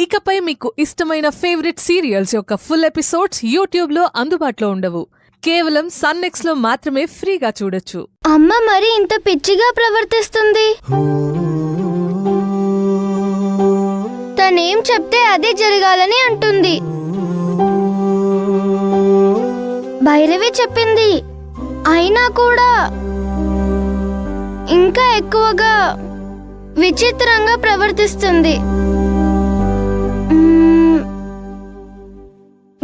ఇకపై మీకు ఇష్టమైన ఫేవరెట్ సీరియల్స్ యొక్క ఫుల్ ఎపిసోడ్స్ యూట్యూబ్లో అందుబాటులో ఉండవు. కేవలం సన్నెక్స్ లో మాత్రమే ఫ్రీగా చూడొచ్చు. అమ్మ మరి ఇంత పిచ్చిగా ప్రవర్తిస్తుంది. తనేం చెప్తే అదే జరగాలని అంటుంది. భైరవి చెప్పింది అయినా కూడా ఇంకా ఎక్కువగా విచిత్రంగా ప్రవర్తిస్తుంది.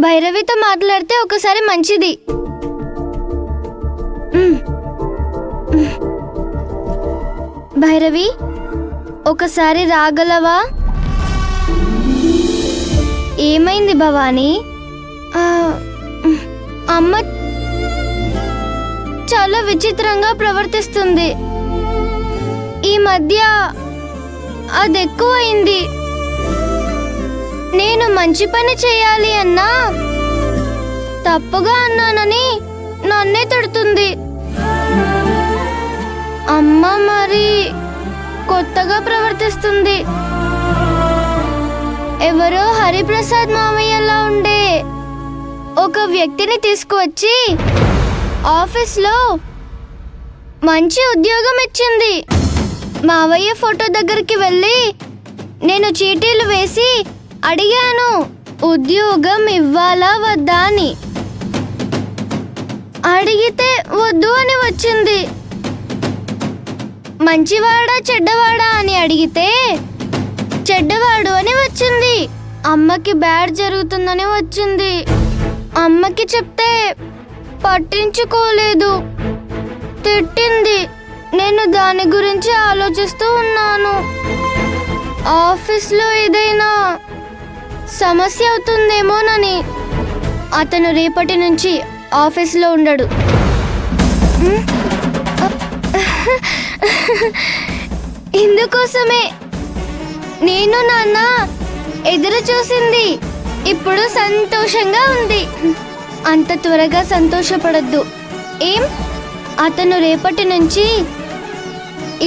భైరవితో మాట్లాడితే ఒకసారి మంచిది. భైరవి, ఒకసారి రాగలవా? ఏమైంది భవానీ? అమ్మ చాలా విచిత్రంగా ప్రవర్తిస్తుంది. ఈ మధ్య అది ఎక్కువైంది. నేను మంచి పని చేయాలి అన్నా తప్పుగా అన్నానని నన్నే తిడుతుంది. అమ్మ మరి కొత్తగా ప్రవర్తిస్తుంది. ఎవరో హరిప్రసాద్ మామయ్యలా ఉండే ఒక వ్యక్తిని తీసుకువచ్చి ఆఫీస్లో మంచి ఉద్యోగం ఇచ్చింది. మావయ్య ఫోటో దగ్గరికి వెళ్ళి నేను చీటీలు వేసి అడిగాను ఉద్యోగం ఇవ్వాలా వద్దా అని. అడిగితే వద్దు అని వచ్చింది. మంచివాడా చెడ్డవాడా అని అడిగితే చెడ్డవాడు అని వచ్చింది. అమ్మకి బ్యాడ్ జరుగుతుందని వచ్చింది. అమ్మకి చెప్తే పట్టించుకోలేదు, తిట్టింది. నేను దాని గురించి ఆలోచిస్తూ ఉన్నాను. ఆఫీస్లో ఏదైనా సమస్య అవుతుందేమోనని. అతను రేపటి నుంచి ఆఫీస్లో ఉండడు. ఇందుకోసమే నేను నాన్న ఎదురు చూసింది. ఇప్పుడు సంతోషంగా ఉంది. అంత త్వరగా సంతోషపడద్దు. ఏం? అతను రేపటి నుంచి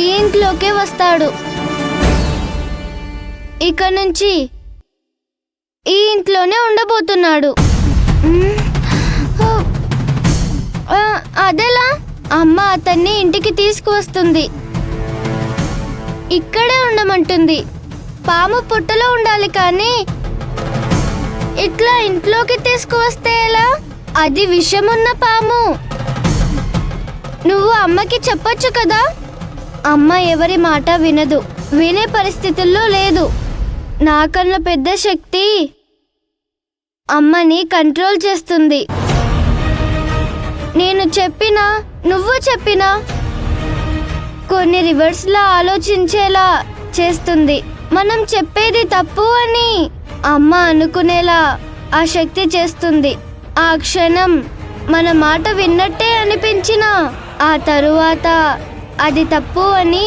ఈ ఇంట్లోకే వస్తాడు. ఇక నుంచి ఈ ఇంట్లోనే ఉండబోతున్నాడు. అదెలా? అమ్మ అతన్ని ఇంటికి తీసుకువస్తుంది. ఇక్కడే ఉండమంటుంది. పాము పుట్టలో ఉండాలి కానీ ఇట్లా ఇంట్లోకి తీసుకువస్తే ఎలా? అది విషమున్న పాము. నువ్వు అమ్మకి చెప్పొచ్చు కదా. అమ్మ ఎవరి మాట వినదు, వినే పరిస్థితుల్లో లేదు. నాకన్నా పెద్ద శక్తి అమ్మని కంట్రోల్ చేస్తుంది. నేను చెప్పినా నువ్వు చెప్పినా కొన్ని రివర్స్లా ఆలోచించేలా చేస్తుంది. మనం చెప్పేది తప్పు అని అమ్మ అనుకునేలా ఆ శక్తి చేస్తుంది. ఆ క్షణం మన మాట విన్నట్టే అనిపించినా ఆ తరువాత అది తప్పు అని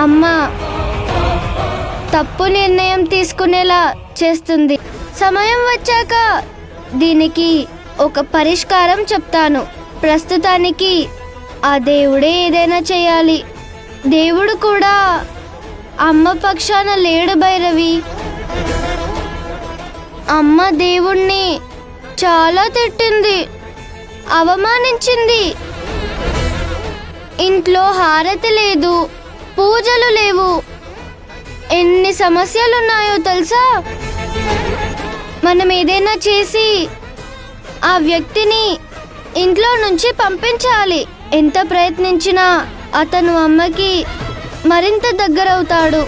అమ్మ తప్పు నిర్ణయం తీసుకునేలా చేస్తుంది. సమయం వచ్చాక దీనికి ఒక పరిష్కారం చెప్తాను. ప్రస్తుతానికి ఆ దేవుడే ఏదైనా చేయాలి. దేవుడు కూడా అమ్మ పక్షాన లేడు భైరవి. అమ్మ దేవుణ్ణి చాలా తిట్టింది, అవమానించింది. ఇంట్లో హారతి లేదు, పూజలు లేవు. ఎన్ని సమస్యలున్నాయో తెలుసా? మనం ఏదైనా చేసి ఆ వ్యక్తిని ఇంట్లో నుంచి పంపించాలి. ఎంత ప్రయత్నించినా అతను అమ్మకి మరింత దగ్గరవుతాడు.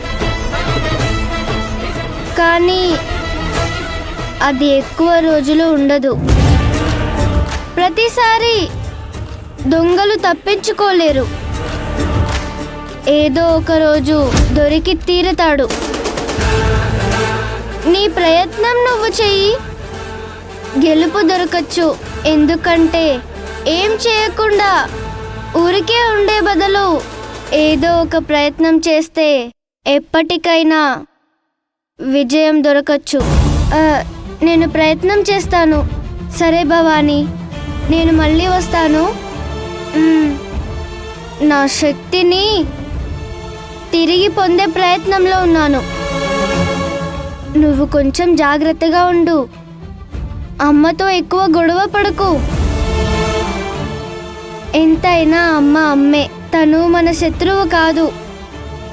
కానీ అది ఎక్కువ రోజులు ఉండదు. ప్రతిసారి దొంగలు తప్పించుకోలేరు. ఏదో ఒక రోజు దొరికి తీరతాడు. నీ ప్రయత్నం నువ్వు చెయ్యి, గెలుపు దొరకచ్చు. ఎందుకంటే ఏం చేయకుండా ఊరికే ఉండే బదులు ఏదో ఒక ప్రయత్నం చేస్తే ఎప్పటికైనా విజయం దొరకచ్చు. నేను ప్రయత్నం చేస్తాను. సరే భవానీ, నేను మళ్ళీ వస్తాను. నా శక్తిని తిరిగి పొందే ప్రయత్నంలో ఉన్నాను. నువ్వు కొంచెం జాగ్రత్తగా ఉండు. అమ్మతో ఎక్కువ గొడవ పడకు. ఎంతైనా అమ్మ అమ్మే. తను మన శత్రువు కాదు.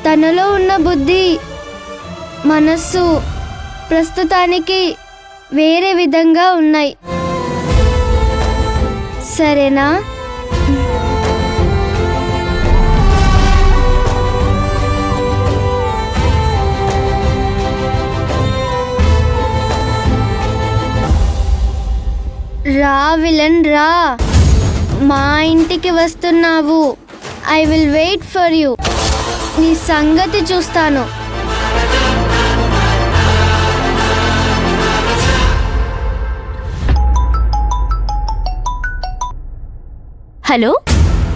తనలో ఉన్న బుద్ధి, మనస్సు ప్రస్తుతానికి వేరే విధంగా ఉన్నాయి. సరేనా? రా విలన్ రా, మా ఇంటికి వస్తున్నావు. I will wait for you. నీ సంగతి చూస్తాను. హలో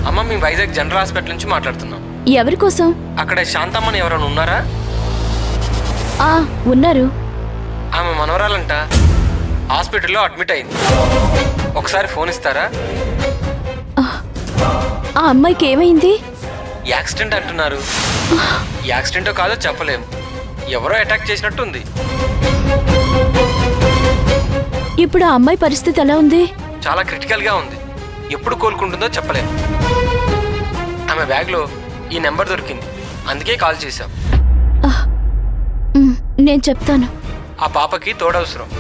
అమ్మ, మీ వైజాగ్ జనరల్ హాస్పిటల్ నుంచి మాట్లాడుతున్నాం. ఎవరి కోసం? అక్కడ శాంతమ్మని ఎవరైనా ఉన్నారా? ఉన్నారు. ఆమె మనవరాలంట, హాస్పిటల్లో అడ్మిట్ అయింది. ఒకసారి ఫోన్ ఇస్తారా? ఆ అమ్మాయికి ఏమైంది? యాక్సిడెంట్ అంటున్నారు. యాక్సిడెంటో కాదో చెప్పలేము. ఎవరో అటాక్ చేసినట్టుంది. ఇప్పుడు ఆ అమ్మాయి పరిస్థితి ఎలా ఉంది? చాలా క్రిటికల్గా ఉంది. ఎప్పుడు కోలుకుంటుందో చెప్పలేము. ఆమె బ్యాగ్లో ఈ నెంబర్ దొరికింది, అందుకే కాల్ చేశాం. నేను చెప్తాను. ఆ పాపకి తోడవసరం.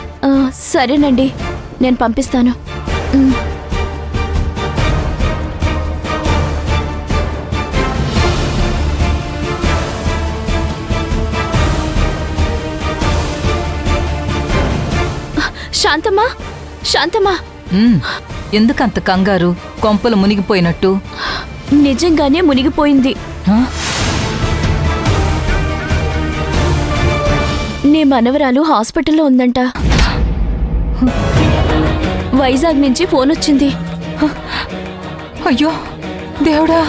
సరేనండి, నేను పంపిస్తాను. శాంతమ్మా, శాంతమ్మా. ఎందుకంత కంగారు? కొంపలు మునిగిపోయినట్టు. నిజంగానే మునిగిపోయింది. నీ మనవరాలు హాస్పిటల్లో ఉందంట. వైజాగ్ నుంచి ఫోన్ వచ్చింది. అయ్యో దేవుడా!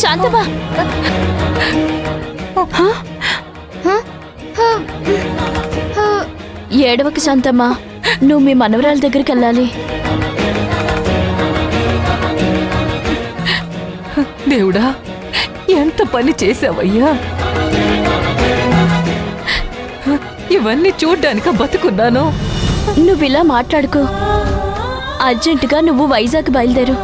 శాంతమ్మా, ఏడవక శాంతమ్మా. నువ్వు మీ మనవరాల దగ్గరికి వెళ్ళాలి. దేవుడా, ఎంత పని చేసావయ్యా! ఇవన్నీ చూడ్డానిక బతుకున్నాను. నువ్విలా మాట్లాడుకో. అర్జెంటుగా నువ్వు వైజాగ్ బయలుదేరు.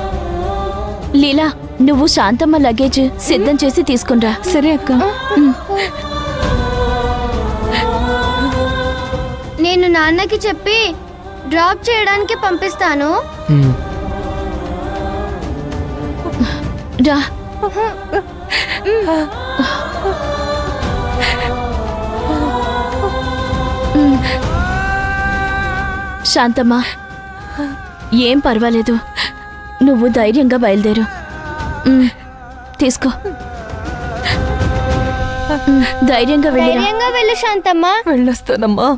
లీలా, నువ్వు శాంతమ్మ లగేజ్ సిద్ధం చేసి తీసుకునిరా. సరే అక్క. నేను నాన్నకి చెప్పి డ్రాప్ చేయడానికి పంపిస్తాను. రా. శాంతమ్మా, ఏం పర్వాలేదు. నువ్వు ధైర్యంగా బయలుదేరు. తీసుకో. ధైర్యంగా వెళ్ళిరా. ధైర్యంగా వెళ్ళు శాంతమ్మ. వెళ్ళొస్తానమ్మా.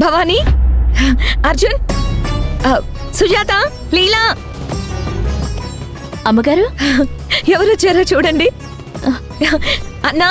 భవానీ, అర్జున్, సుజాత, లీలా. అమ్మగారు, ఎవరు వచ్చారో చూడండి. అన్నా,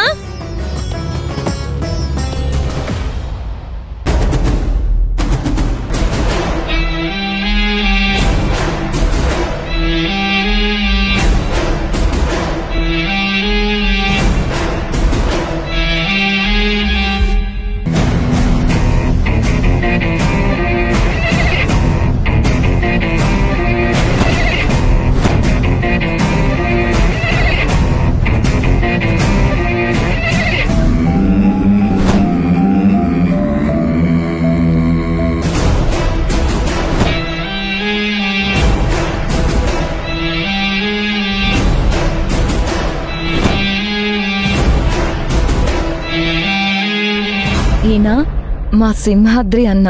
ఈయన మా సింహాద్రి అన్న.